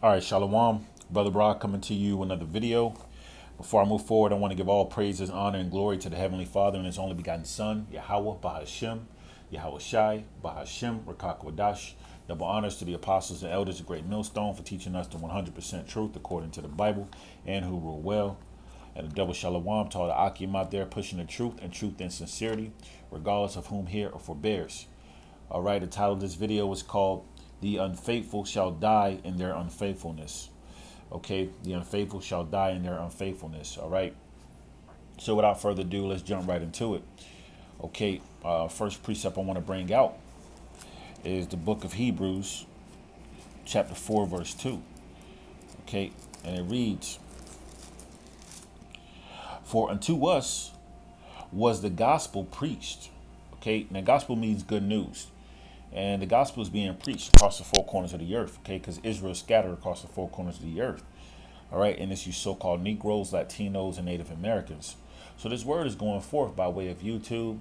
All right, Shalom, Brother Brock coming to you with another video. Before I move forward, I want to give all praises, honor, and glory to the Heavenly Father and His only begotten Son, Yahweh, Bahashem, Yahweh Shai, Bahashem, Rakakwadash. Double honors to the apostles and elders of Great Millstone for teaching us the 100% truth according to the Bible and who rule well. And a double shalom to all the Akim out there pushing the truth and truth in sincerity, regardless of whom hear or forbears. All right, the title of this video is called "The Unfaithful Shall Die in Their Unfaithfulness." Okay, the unfaithful shall die in their unfaithfulness. All right. So without further ado, let's jump right into it. Okay, first precept I want to bring out is the book of Hebrews, chapter 4, verse 2. Okay, and it reads, "For unto us was the gospel preached." Okay, now gospel means good news. And the gospel is being preached across the four corners of the earth, okay? Because Israel is scattered across the four corners of the earth, all right? And it's you so-called Negroes, Latinos, and Native Americans. So this word is going forth by way of YouTube,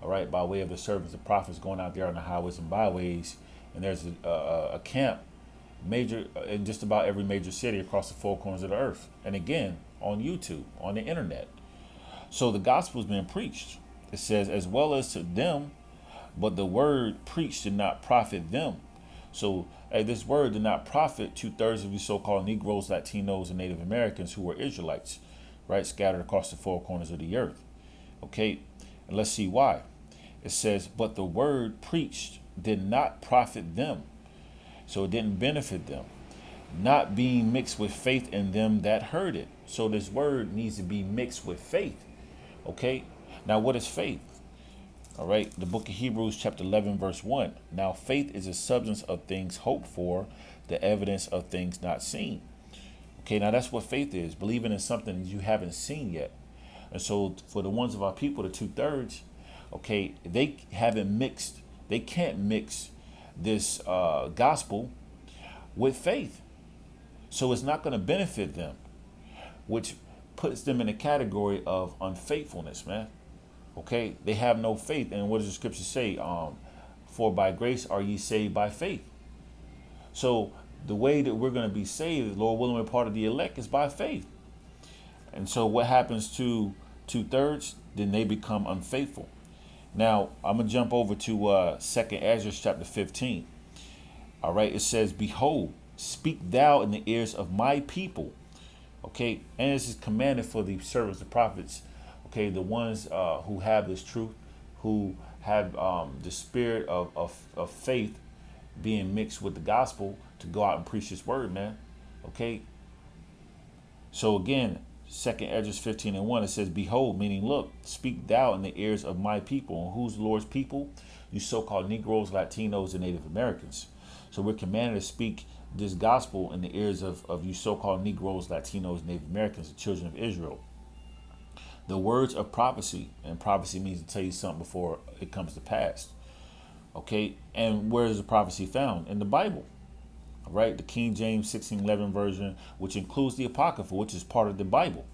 all right, by way of the servants and prophets going out there on the highways and byways. And there's a camp major in just about every major city across the four corners of the earth. And again, on YouTube, on the internet. So the gospel is being preached. It says, as well as to them, but the word preached did not profit them. So this word did not profit 2/3 of you so-called Negroes, Latinos, and Native Americans who were Israelites, right? Scattered across the four corners of the earth. Okay, and let's see why. It says, but the word preached did not profit them. So it didn't benefit them, not being mixed with faith in them that heard it. So this word needs to be mixed with faith. Okay, now what is faith? All right, the book of Hebrews chapter 11, verse 1. Now faith is the substance of things hoped for, the evidence of things not seen. Okay, now that's what faith is, believing in something you haven't seen yet. And so for the ones of our people, the 2/3, okay, they can't mix this gospel with faith. So it's not going to benefit them, which puts them in a category of unfaithfulness, man. Okay, they have no faith. And what does the scripture say? For by grace are ye saved by faith. So the way that we're going to be saved, Lord willing, we're part of the elect, is by faith. And so what happens to 2/3? Then they become unfaithful. Now, I'm going to jump over to 2nd Ezra chapter 15. All right, it says, behold, speak thou in the ears of my people. Okay, and this is commanded for the servants, the prophets, okay, the ones who have this truth, who have the spirit of faith being mixed with the gospel to go out and preach this word, man. Okay. So again, 2nd Ezra 15:1, it says, behold, meaning look, speak thou in the ears of my people. And who's the Lord's people? You so-called Negroes, Latinos, and Native Americans. So we're commanded to speak this gospel in the ears of you so-called Negroes, Latinos, Native Americans, the children of Israel. The words of prophecy, and prophecy means to tell you something before it comes to pass. Okay, and where is the prophecy found? In the Bible. All right, the King James 16:11 version, which includes the Apocrypha, which is part of the Bible.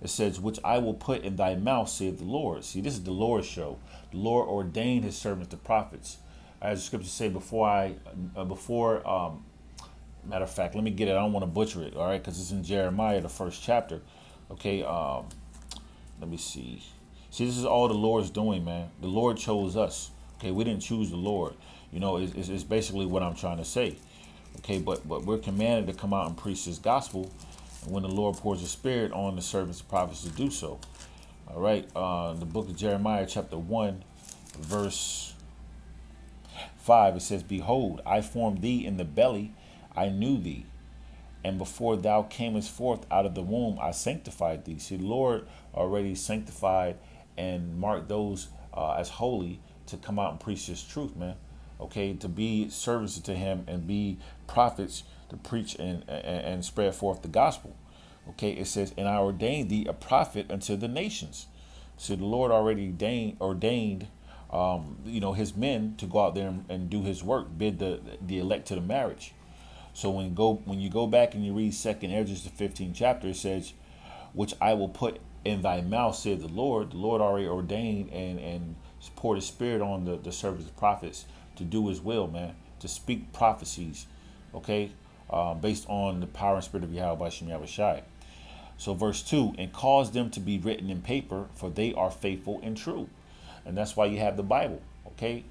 It says, which I will put in thy mouth, saith the Lord. See, this is the Lord's show. The Lord ordained his servants, the prophets. As the scriptures say, matter of fact, let me get it. I don't want to butcher it, all right, because it's in Jeremiah, the 1st chapter. Okay, let me see. See, this is all the Lord's doing, man. The Lord chose us. Okay, we didn't choose the Lord. You know, it's basically what I'm trying to say. Okay, but we're commanded to come out and preach this gospel, and when the Lord pours His Spirit on the servants and prophets to do so. All right, the book of Jeremiah, chapter 1, verse 5, it says, behold, I formed thee in the belly, I knew thee. And before thou camest forth out of the womb, I sanctified thee. See, the Lord already sanctified and marked those as holy to come out and preach this truth, man. Okay, to be servants to Him and be prophets to preach and spread forth the gospel. Okay, it says, and I ordained thee a prophet unto the nations. So the Lord already ordained His men to go out there and do His work, bid the elect to the marriage. So when you go back and you read 2nd Ezra, the 15th chapter, it says, which I will put in thy mouth, said the Lord. The Lord already ordained and poured His Spirit on the servants and prophets to do His will, man, to speak prophecies, okay, based on the power and spirit of Yahweh by Shem Yahushai. So verse 2, and cause them to be written in paper, for they are faithful and true. And that's why you have the Bible. Okay.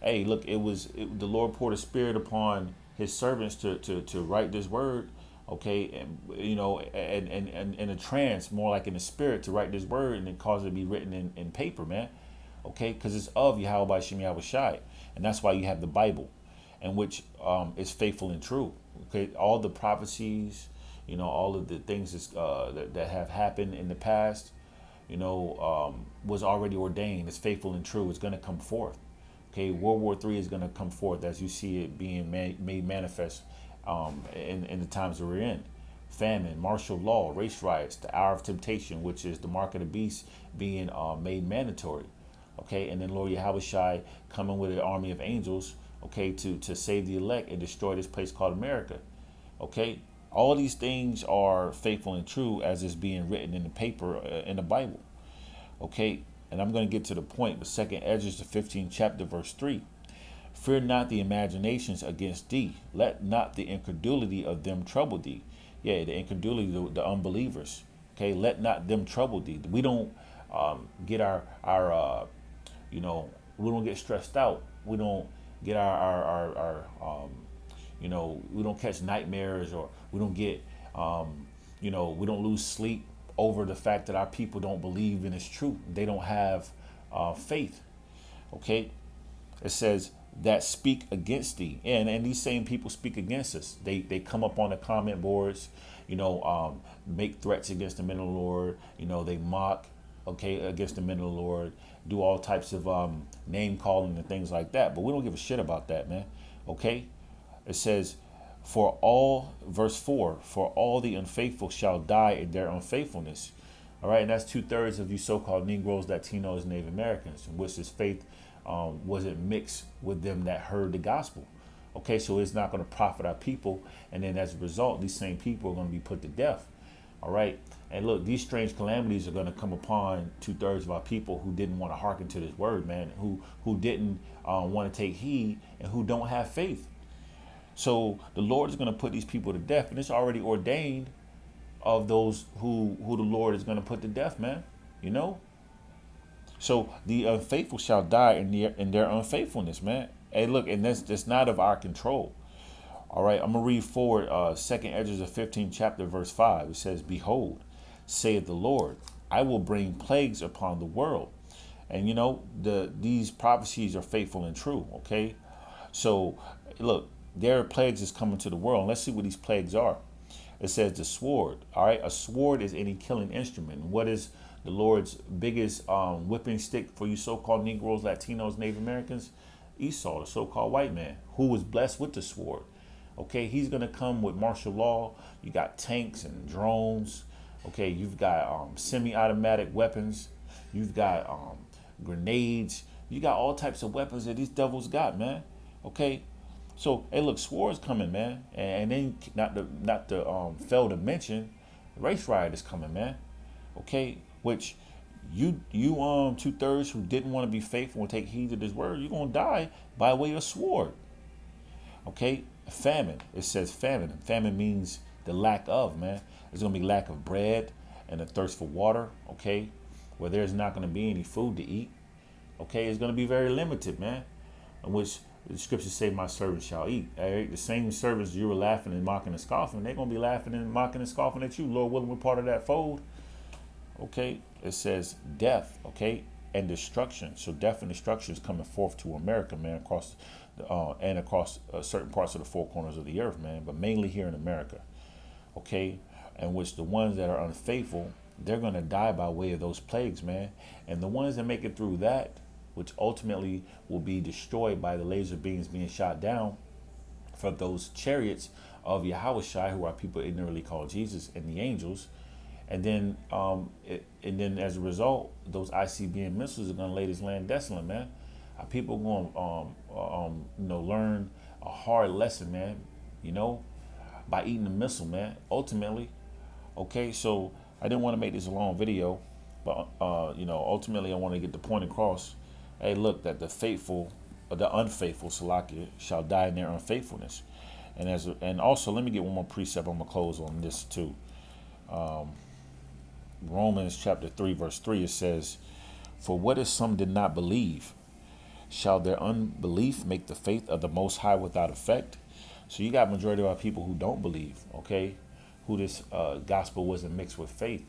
Hey, look, the Lord poured a spirit upon his servants to write this word. Okay. And, and in a trance, more like in the spirit, to write this word and then cause it to be written in paper, man. Okay. Because it's of Yahweh by Shem Yahushai. And that's why you have the Bible, in which is faithful and true. Okay. All the prophecies, all of the things that have happened in the past, was already ordained. It's faithful and true. It's going to come forth. Okay, World War III is going to come forth as you see it being made manifest in the times that we're in. Famine, martial law, race riots, the hour of temptation, which is the mark of the beast being made mandatory. Okay, and then Lord Yahushai coming with an army of angels, okay, to save the elect and destroy this place called America. Okay, all these things are faithful and true as is being written in the paper in the Bible. Okay, and I'm going to get to the point. The second Ezra, the 15th chapter, verse 3. Fear not the imaginations against thee. Let not the incredulity of them trouble thee. Yeah, the incredulity, the unbelievers. Okay, let not them trouble thee. We don't get we don't get stressed out. We don't get we don't catch nightmares, or we don't get, we don't lose sleep over the fact that our people don't believe in its truth. They don't have faith. Okay. It says that speak against thee. And these same people speak against us. They come up on the comment boards, make threats against the men of the Lord. They mock, okay, against the men of the Lord, do all types of name calling and things like that. But we don't give a shit about that, man. Okay. It says, verse 4, for all the unfaithful shall die in their unfaithfulness. All right. And that's 2/3 of you so-called Negroes, Latinos, Native Americans, in which this faith wasn't mixed with them that heard the gospel. Okay. So it's not going to profit our people. And then as a result, these same people are going to be put to death. All right. And look, these strange calamities are going to come upon 2/3 of our people who didn't want to hearken to this word, man, who didn't want to take heed and who don't have faith. So the Lord is going to put these people to death, and it's already ordained of those who the Lord is going to put to death, man. So the unfaithful shall die in their unfaithfulness, man. Hey, look, and that's not of our control. All right, I'm gonna read forward. Second Ezra, the 15th chapter, verse 5. It says, "Behold, saith the Lord, I will bring plagues upon the world." And these prophecies are faithful and true. Okay, so look. There are plagues is coming to the world. Let's see what these plagues are. It says the sword. All right. A sword is any killing instrument. What is the Lord's biggest whipping stick for you so-called Negroes, Latinos, Native Americans? Esau, the so-called white man, who was blessed with the sword. Okay. He's going to come with martial law. You got tanks and drones. Okay. You've got semi-automatic weapons. You've got grenades. You got all types of weapons that these devils got, man. Okay. So, hey, look, swords coming, man, and then not to fail to mention, race riot is coming, man. Okay, which you 2/3 who didn't want to be faithful and take heed to this word, you're gonna die by way of sword. Okay, famine. It says famine. Famine means the lack of, man. There's gonna be lack of bread and a thirst for water. Okay, where there's not gonna be any food to eat. Okay, it's gonna be very limited, man. In which the scriptures say, "My servants shall eat." All right? The same servants you were laughing and mocking and scoffing, they're gonna be laughing and mocking and scoffing at you. Lord willing, we're part of that fold. Okay, it says death, okay, and destruction. So death and destruction is coming forth to America, man, across certain parts of the four corners of the earth, man, but mainly here in America. Okay, and which the ones that are unfaithful, they're gonna die by way of those plagues, man, and the ones that make it through that, which ultimately will be destroyed by the laser beams being shot down from those chariots of Yahushai, who our people ignorantly call Jesus, and the angels. And then as a result, those ICBM missiles are going to lay this land desolate, man. Our people are going to learn a hard lesson, man, by eating the missile, man, ultimately. Okay, so I didn't want to make this a long video, but, ultimately I want to get the point across. Hey, look, that the unfaithful, Salakia, shall die in their unfaithfulness. And also, let me get one more precept. I'm gonna close on this too. Romans chapter 3 verse 3, it says, "For what if some did not believe? Shall their unbelief make the faith of the Most High without effect?" So you got majority of our people who don't believe, okay, who this gospel wasn't mixed with faith.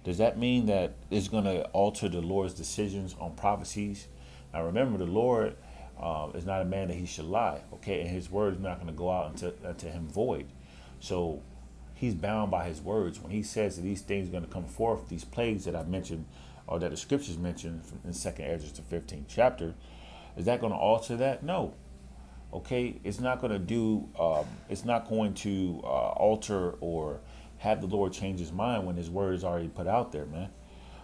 Does that mean that it's going to alter the Lord's decisions on prophecies? Now remember, the Lord is not a man that he should lie, okay, and his word is not going to go out unto him void. So he's bound by his words. When he says that these things are going to come forth, these plagues that I mentioned, or that the scriptures mentioned in 2nd Ezra, the 15th chapter, is that going to alter that? No. Okay, it's not going to do. It's not going to alter or have the Lord change his mind when his word is already put out there, man.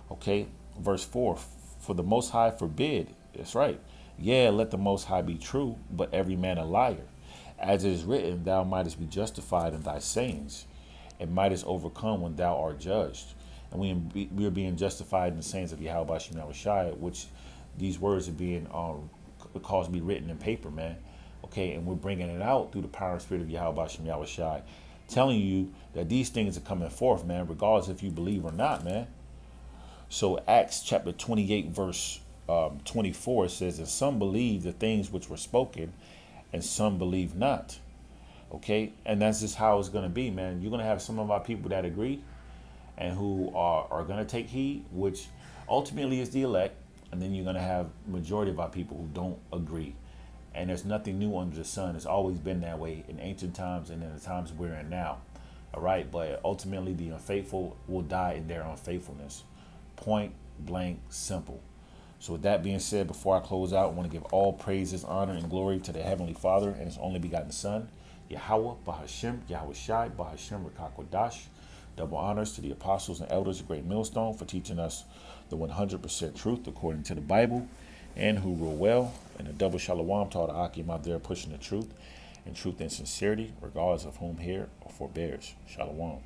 Okay, verse 4: "For the Most High forbid." That's right. "Yeah, let the Most High be true, but every man a liar. As it is written, thou mightest be justified in thy sayings, and mightest overcome when thou art judged." And we are being justified in the sayings of Yahweh Shem Yahushai, which these words are being caused to be written in paper, man. Okay, and we're bringing it out through the power and spirit of Yahweh Shem Yahushai, telling you that these things are coming forth, man, regardless if you believe or not, man. So Acts chapter 28 verse 24 says, "And some believe the things which were spoken, and some believe not." Okay, and that's just how it's going to be, man. You're going to have some of our people that agree and who are going to take heed, which ultimately is the elect, and then you're going to have majority of our people who don't agree. And there's nothing new under the sun. It's always been that way in ancient times and in the times we're in now. All right, but ultimately the unfaithful will die in their unfaithfulness. Point blank simple. So with that being said, before I close out, I want to give all praises, honor, and glory to the Heavenly Father and His only begotten Son, Yahweh, Bahashem, Yahweh Shai, Bahashem, Rakakwadash. Double honors to the apostles and elders of Great Millstone for teaching us the 100% truth according to the Bible, and who rule well. And a double shalom to all the Akim out there pushing the truth and sincerity, regardless of whom here or forbears. Shalom.